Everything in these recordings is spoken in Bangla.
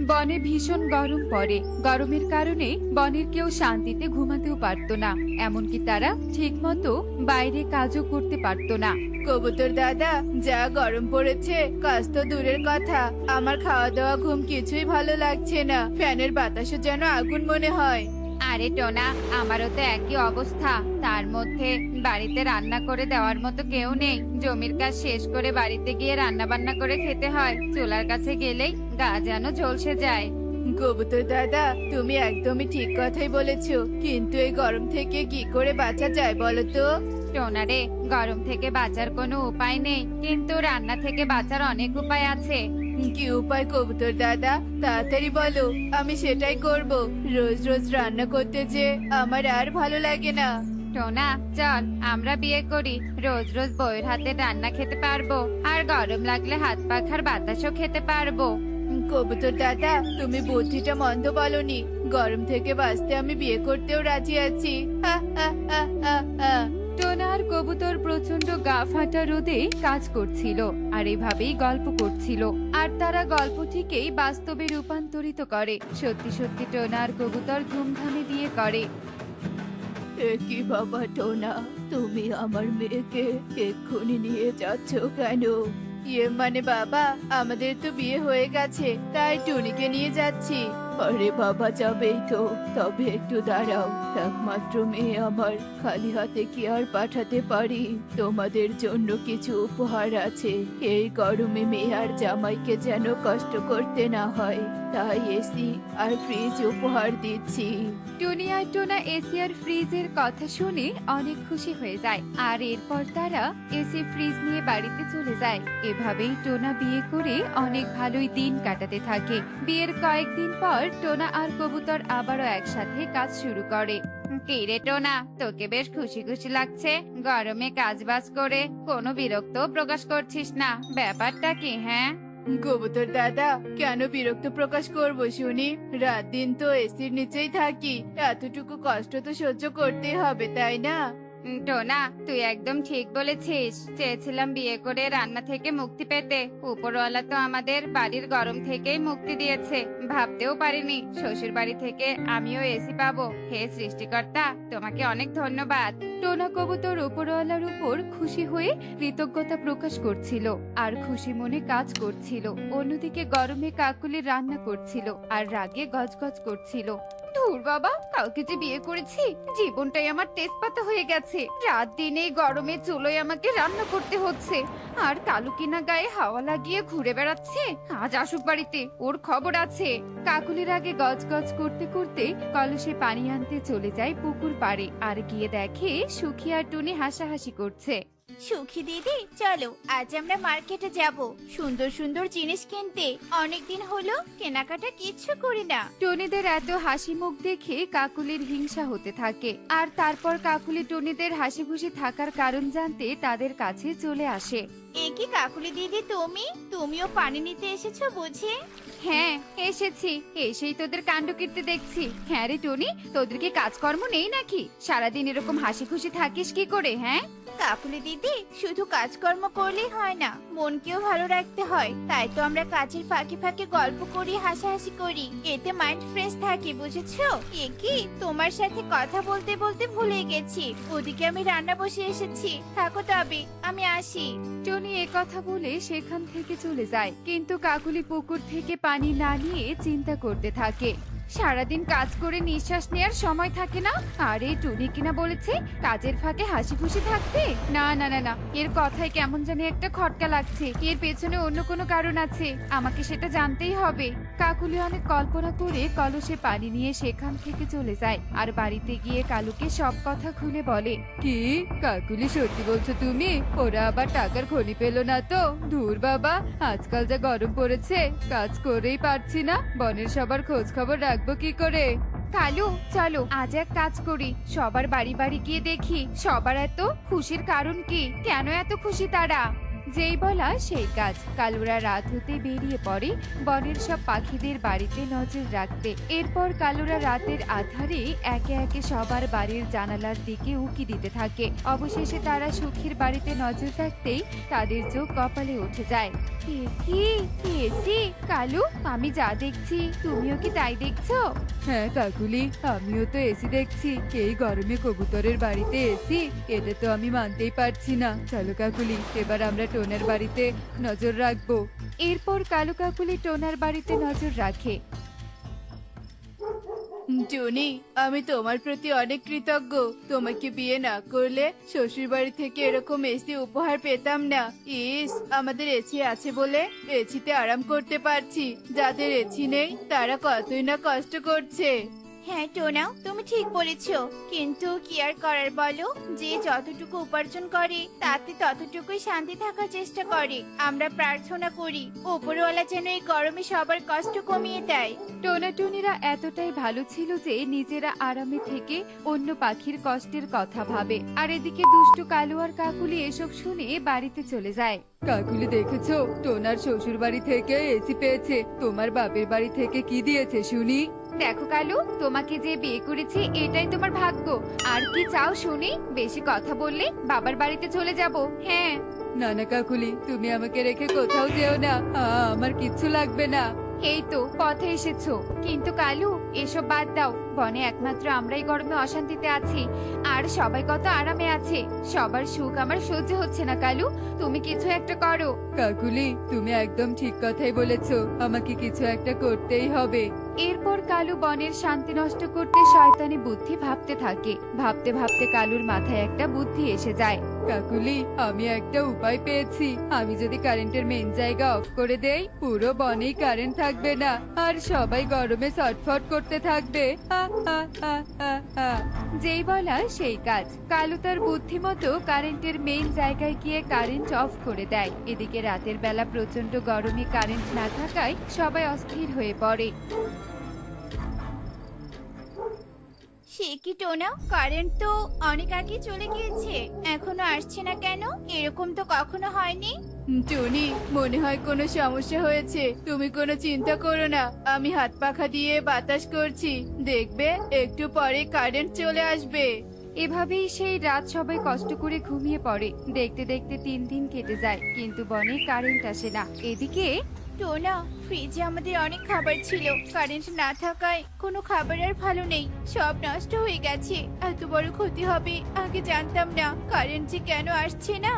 বনে ভীষণ গরম পড়ে। গরমের কারণে বনের কেউ শান্তিতে ঘুমাতেও পারতো না, এমনকি তারা ঠিক মতো বাইরে কাজও করতে পারতো না। কবুতর দাদা, যা গরম পড়েছে, কাজ তো দূরের কথা, আমার খাওয়া দাওয়া ঘুম কিছুই ভালো লাগছে না। ফ্যানের বাতাসও যেন আগুন মনে হয়। আরে টোনা, আমারও তো একই অবস্থা। তার মধ্যে বাড়িতে রান্না করে দেওয়ার মতো কেউ নেই। জমির কাজ শেষ করে বাড়িতে গিয়ে রান্না বান্না করে খেতে হয়। চুলার কাছে গেলেই গা যেন ঝলসে যায়। কবুতর দাদা, তুমি একদমই ঠিক কথাই বলেছো, কিন্তু এই গরম থেকে কি করে বাঁচা যায় বলো তো? টোনা রে, গরম থেকে বাঁচার কোনো উপায় নেই, কিন্তু রান্না থেকে বাঁচার অনেক উপায় আছে। কি উপায় কবুতর দাদা? তাড়াতাড়ি বলো, আমি সেটাই করব। রোজ রোজ রান্না করতে যে আমার আর ভালো লাগে না। টোনা, চল আমরা বিয়ে করি। রোজ রোজ বউয়ের হাতে রান্না খেতে পারবো, আর গরম লাগলে হাত পাখার বাতাসও খেতে পারবো। কবুতর দাদা, তুমি বুদ্ধিটা মন্দ বলনি। গরম থেকে বাঁচতে আমি বিয়ে করতেও রাজি আছি। হা হা হা হা হা। টোনা আর কবুতর প্রচন্ড গা ফাটা রোদে কাজ করছিল, আর এভাবেই গল্প করছিল। আর তারা গল্প থেকেই বাস্তবে রূপান্তরিত করে। সত্যি সত্যি টোনা আর কবুতর ধুমধামে বিয়ে করে। এ কি বাবা টোনা, তুমি আমার মেয়েকে এক্ষুনি নিয়ে যাচ্ছ কেন? ইয়ে মানে বাবা, আমাদের তো বিয়ে হয়ে গেছে, তাই টুনিকে নিয়ে যাচ্ছি। আরে বাবা, যাবেই তো, তবে একটু দাঁড়াও। একমাত্র মেয়ে আমার, খালি হাতে কি আর পাঠাতে পারি? তোমাদের জন্য কিছু উপহার আছে। এই গরমে মেয়ে আর জামাইকে যেন কষ্ট করতে না হয়, তাই এসি আর ফ্রিজ উপহার দিচ্ছি। টুনি আর টোনা এসি আর ফ্রিজের কথা শুনে অনেক খুশি হয়ে যায়, আর এরপর তারা এসি ফ্রিজ নিয়ে বাড়িতে চলে যায়। এভাবেই টোনা বিয়ে করে অনেক ভালোই দিন কাটাতে থাকে। বিয়ের কয়েকদিন পর টোনা আর কবুতর আবারও একসাথে কাজ শুরু করে। কি রে টোনা, তোকে বেশ খুশি খুশি লাগছে। গরমে কাজ বাজ করে কোনো বিরক্ত প্রকাশ করছিস না, ব্যাপারটা কি? হ্যাঁ, কবুতর দাদা, কেন বিরক্ত প্রকাশ করব শুনি? রাত দিন তো এসির নিচেই থাকি, এতটুকু কষ্ট তো সহ্য করতেই হবে, তাই না? টোনা, তুই একদম ঠিক বলেছিস। চেয়েছিলাম বিয়ে করে রান্না থেকে মুক্তি পেতে, উপরওয়ালা তো আমাদের বাড়ির গরম থেকেই মুক্তি দিয়েছে। ভাবতেও পারিনি শ্বশুর বাড়ি থেকে আমিও এসি পাবো। হে সৃষ্টিকর্তা, তোমাকে অনেক ধন্যবাদ। টোনা কবুতর উপরওয়ালার উপর খুশি হয়ে কৃতজ্ঞতা প্রকাশ করছিল, আর খুশি মনে কাজ করছিল। অন্যদিকে গরমে কাকুলি রান্না করছিল আর রাগে গজগজ করছিল। ধুর বাবা, কালকে যে বিয়ে করেছি, জীবনটাই আমার তেজপাতা হয়ে গেছে। রাত দিনে গরমে চুলোয় আমাকে রান্না করতে হচ্ছে, আর কালু কিনা গায়ে হাওয়া লাগিয়ে ঘুরে বেড়াচ্ছে। আজ আসুক বাড়িতে, ওর খবর আছে। কাকুলির আগে গজগজ করতে করতে কলসে পানি আনতে চলে যায় পুকুর পাড়ে, আর গিয়ে দেখে সুখী আর টুনি হাসাহাসি করছে। সুখী দিদি, চলো আজ আমরা মার্কেটে যাব সুন্দর সুন্দর জিনিস কিনতে। অনেকদিন হলো কেনাকাটা কিচ্ছু করি না। টনিদের এত হাসি মুখ দেখে কাকুলির হিংসা হতে থাকে, আর তারপর কাকুলি টনিদের হাসি খুশি থাকার কারণ জানতে তাদের কাছে চলে আসে। এ কি কাকুলি দিদি, তুমিও পানি নিতে এসেছো বুঝি? হ্যাঁ, এসেছি। এসেই তোদের কাণ্ড কীর্তি দেখছি। হ্যাঁ রে টনি, তোদের কি কাজকর্ম নেই নাকি? সারাদিন এরকম হাসি খুশি থাকিস কি করে? হ্যাঁ, কাকুলি দিদি, শুধু কাজকর্ম করলেই হয় না, মনকেও ভালো রাখতে হয়। তাই তো আমরা কাজের ফাঁকে ফাঁকে গল্প করি, হাসাহাসি করি, এতে মাইন্ড ফ্রেশ থাকে, বুঝেছো? এ কি, তোমার সাথে কথা বলতে বলতে ভুলে গেছি, ওদিকে আমি রান্না বসে এসেছি। থাকো তবে, আমি আসি। টনি কথা বলে সেখান থেকে চলে যায়, কিন্তু কাকুলি পুকুর থেকে পানি না নিয়ে চিন্তা করতে থাকে। সারাদিন কাজ করে নিঃশ্বাস নেওয়ার সময় থাকে না। আরে টুনি কিনা বলেছে কাজের ফাঁকে হাসি খুশি থাকতে। না না না না, এর কথায় কেমন জানি একটা খটকা লাগছে। এর পেছনে অন্য কোনো কারণ আছে, আমাকে সেটা জানতেই হবে। কাকুলি অনেক কল্পনা করে কলসে পানি নিয়ে সেখান থেকে চলে যায়, আর বাড়িতে গিয়ে কালুকে সব কথা খুলে বলে। কি কাকুলি, সত্যি বলছো তুমি? ওরা আবার টাকার খনি পেল না তো? ধুর বাবা, আজকাল যা গরম পড়েছে, কাজ করেই পারছি না, বনের সবার খোঁজ খবর রাখবো কি করে? কালু, চলো আজ এক কাজ করি, সবার বাড়ি বাড়ি গিয়ে দেখি সবার এত খুশির কারণ কি, কেন এত খুশি তারা। যেই বলা সেই কাজ, কালুরা রাত হতে বেরিয়ে পড়ে বনের সব পাখিদের বাড়িতে নজর রাখতে। এরপর কালুরা রাতের আধারে একে একে সবার বাড়ির জানালার দিকে উকি দিতে থাকে। অবশেষে তারা সুখীর বাড়িতে নজর রাখতেই তাদের চোখ কপালে উঠে যায়। কি এসি কালু, আমি যা দেখছি তুমিও কি তাই দেখছো? হ্যাঁ কাকুলি, আমিও তো এসি দেখছি। এই গরমে কবুতরের বাড়িতে এসি, এটা তো আমি মানতেই পারছি না। চলো কাকুলি, এবার আমরা টোনার বাড়িতে নজর রাখবো। এরপর কালু কাকুলি টোনার বাড়িতে নজর রাখে। টুনি, আমি তোমার প্রতি অনেক কৃতজ্ঞ। তোমাকে বিয়ে না করলে শ্বশুর বাড়ি থেকে এরকম এসি উপহার পেতাম না। ইস, আমাদের এসি আছে বলে এসিতে আরাম করতে পারছি। যাদের এসি নেই তারা কতই না কষ্ট করছে। হ্যাঁ টোনা, তুমি ঠিক বলেছো। কিন্তু কি আর করার বলো, যে যতটুকু উপার্জন করে তাতে ততটুকুই শান্তি থাকার চেষ্টা করে। আমরা প্রার্থনা করি উপরওয়ালা যেন এই গরমে সবার কষ্ট কমিয়ে দেয়। টোনা টুনিরা এতটাই ভালো ছিল যে নিজেরা আরামে থেকে অন্য পাখির কষ্টের কথা ভাবে। আর এদিকে দুষ্টু কালু আর কাকুলি এসব শুনে বাড়িতে চলে যায়। কাকুলি, দেখেছো টোনার শ্বশুর বাড়ি থেকে এসি পেয়েছে। তোমার বাপের বাড়ি থেকে কি দিয়েছে শুনি? দেখো কালু, তোমাকে যে বিয়ে করেছি এটাই তোমার ভাগ্য। আর কি চাও শুনি? বেশি কথা বললে বাবার বাড়িতে চলে যাব। হ্যাঁ। না না কাকুলি, তুমি আমাকে রেখে কোথাও যেও না। আমার কিচ্ছু লাগবে না। এই তো পথে এসেছো। কিন্তু কালু, এসব বাদ দাও। বনে একমাত্র আমরাই গরমে অশান্তিতে আছি, আর সবাই কত আরামে আছে। সবার সুখ আমার সহ্য হচ্ছে না কালু, তুমি কিছু একটা করো। কাকুলি, তুমি একদম ঠিক কথাই বলেছো। আমাকে কিছু একটা করতেই হবে। এরপর কালু বনের শান্তি নষ্ট করতে শয়তানি বুদ্ধি ভাবতে থাকে। ভাবতে ভাবতে কালুর মাথায় একটা বুদ্ধি এসে যায়। কাকুলি, আমি একটা উপায় পেয়েছি। আমি যদি কারেন্টের মেইন জায়গা অফ করে দেই, পুরো বনেই কারেন্ট থাকবে না, আর সবাই গরমে ছটফট করতে থাকবে। যেই বলা সেই কাজ, কালু তার বুদ্ধিমতো কারেন্টের মেইন জায়গায় গিয়ে কারেন্ট অফ করে দেয়। এদিকে রাতের বেলা প্রচন্ড গরমে কারেন্ট না থাকায় সবাই অস্থির হয়ে পড়ে। সে কি টোনা, কারেন্ট তো অনেক আগে চলে গিয়েছে, এখনো আসছে না কেন? এরকম তো কখনো হয়নি। টুনি, মনে হয় কোনো সমস্যা হয়েছে। তুমি কোনো চিন্তা করো না, আমি হাত পাখা দিয়ে বাতাস করছি, দেখবে একটু পরে কারেন্ট চলে আসবে। এভাবেই সেই রাত সবাই কষ্ট করে ঘুমিয়ে পড়ে। দেখতে দেখতে 3 দিন কেটে যায়, কিন্তু বনে কারেন্ট আসে না। এদিকে টোনা, ফ্রিজে আমাদের অনেক খাবার ছিল, কারেন্ট না থাকায় কোনো খাবার আর ভালো নেই, সব নষ্ট হয়ে গেছে। এত বড় ক্ষতি হবে আগে জানতাম না। কারেন্ট যে কেন আসছে না?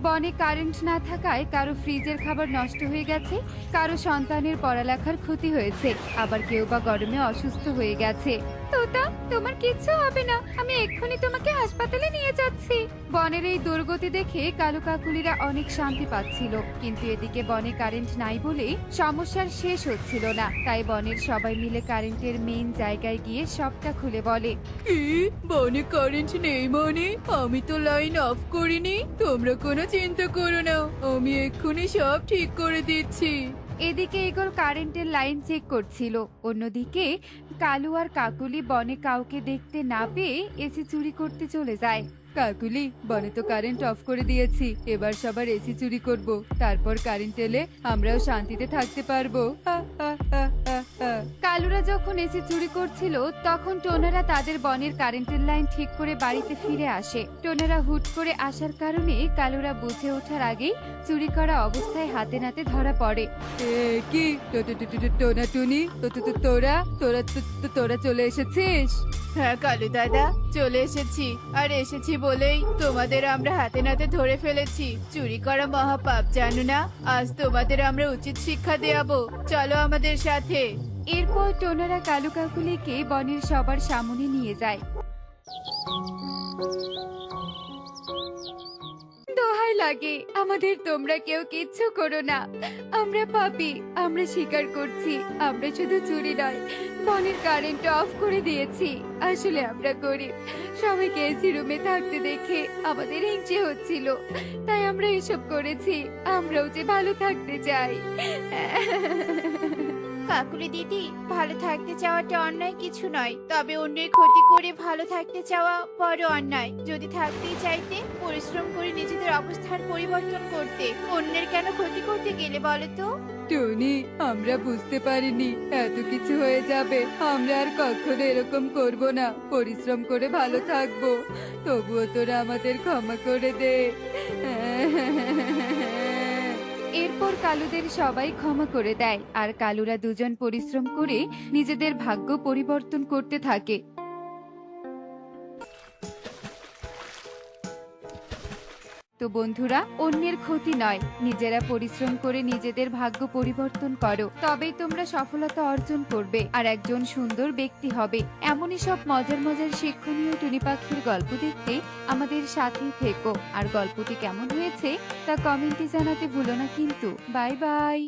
বনে কারেন্ট না থাকায় কারো ফ্রিজের খাবার নষ্ট হয়ে গেছে, কারো সন্তানের পড়ালেখার ক্ষতি হয়েছে, আবার কেউ বা গরমে অসুস্থ হয়ে গেছে। তোতা, তোমার কিচ্ছু হবে না, আমি এক্ষুনি তোমাকে হাসপাতালে নিয়ে যাচ্ছি। বনের এই দুর্গতি দেখে কালু কাকুলিরা অনেক শান্তি পাচ্ছিল, কিন্তু এদিকে বনে কারেন্ট নাই বলে সমস্যার শেষ হচ্ছিল না। তাই বনের সবাই মিলে কারেন্টের মেইন জায়গায় গিয়ে সবটা খুলে বলে। কি, বনে কারেন্ট নেই মানে? আমি তো লাইন অফ করিনি। তোমরা কোনো চিন্তা করো না, আমি এক্ষুনি সব ঠিক করে দিচ্ছি। এদিকে ইগল কারেন্টের লাইন চেক করছিল, অন্যদিকে কালু আর কাকুলি বনে কাউকে দেখতে না পেয়ে এসি চুরি করতে চলে যায়। কাকুলি, বনে তো কারেন্ট অফ করে দিয়েছি, এবার সবার এসি চুরি করব, তারপর কারেন্ট এলে আমরাও শান্তিতে থাকতে পারবো। কালুরা যখন এসি চুরি করছিল তখন টোনারা তাদের বনের কারেন্টের লাইন ঠিক করে বাড়িতে ফিরে আসে। টোনারা হুট করে আসার কারণে কালুরা বুঝে ওঠার আগেই চুরি করা অবস্থায় হাতে নাতে ধরা পড়ে। কি টোনা টুনি, তোরা চলে এসেছিস? হ্যাঁ কালু দাদা, চলে এসেছি। আর এসেছি বলেই তোমাদের আমরা হাতে নাতে ধরে ফেলেছি। চুরি করা মহাপাপ, জানো না? আজ তোমাদের আমরা উচিত শিক্ষা দেয়াবো, চলো আমাদের সাথে। এরপর টোনারা কালু কাকুলিকে বনের সবার সামনে নিয়ে যায়। দোহাই লাগে, আমাদের তোমরা কেউ কিচ্ছু করো না। আমরা পাপী, আমরা স্বীকার করছি, আমরা শুধু চুরি নয়, বনের কারেন্ট অফ করে দিয়েছি। আসলে আমরা গরিব, সবাইকে এসি রুমে থাকতে দেখে আমাদের হিংসে হচ্ছিল, তাই আমরা এসব করেছি। আমরাও যে ভালো থাকতে চাই। কাকুলি দিদি, ভালো থাকতে চাওয়াটা অন্যায় কিছু নয়, তবে অন্যের ক্ষতি করে ভালো থাকতে চাওয়া বড় অন্যায়। যদি থাকতেই চাইতে পরিশ্রম করে নিজেদের অবস্থান পরিবর্তন করতে, অন্যের কেন ক্ষতি করতে গেলে বলো তো? টনি, আমরা বুঝতে পারিনি এত কিছু হয়ে যাবে। আমরা আর কখনো এরকম করব না, পরিশ্রম করে ভালো থাকবো। তবুও তোরা আমাদের ক্ষমা করে দে। এরপর কালুদের সবাই ক্ষমা করে দেয় আর কালুরা দুজন পরিশ্রম করে নিজেদের ভাগ্য পরিবর্তন করতে থাকে। তো বন্ধুরা, অন্যের ক্ষতি নয়, নিজেরা পরিশ্রম করে নিজেদের ভাগ্য পরিবর্তন করো, তবেই তোমরা সফলতা অর্জন করবে আর একজন সুন্দর ব্যক্তি হবে। এমনই সব মজার মজার শিক্ষণীয় টুনি পাখির গল্প দেখতে আমাদের সাথেই থেকো। আর গল্পটি কেমন হয়েছে তা কমেন্টে জানাতে ভুলো না কিন্তু। Bye bye.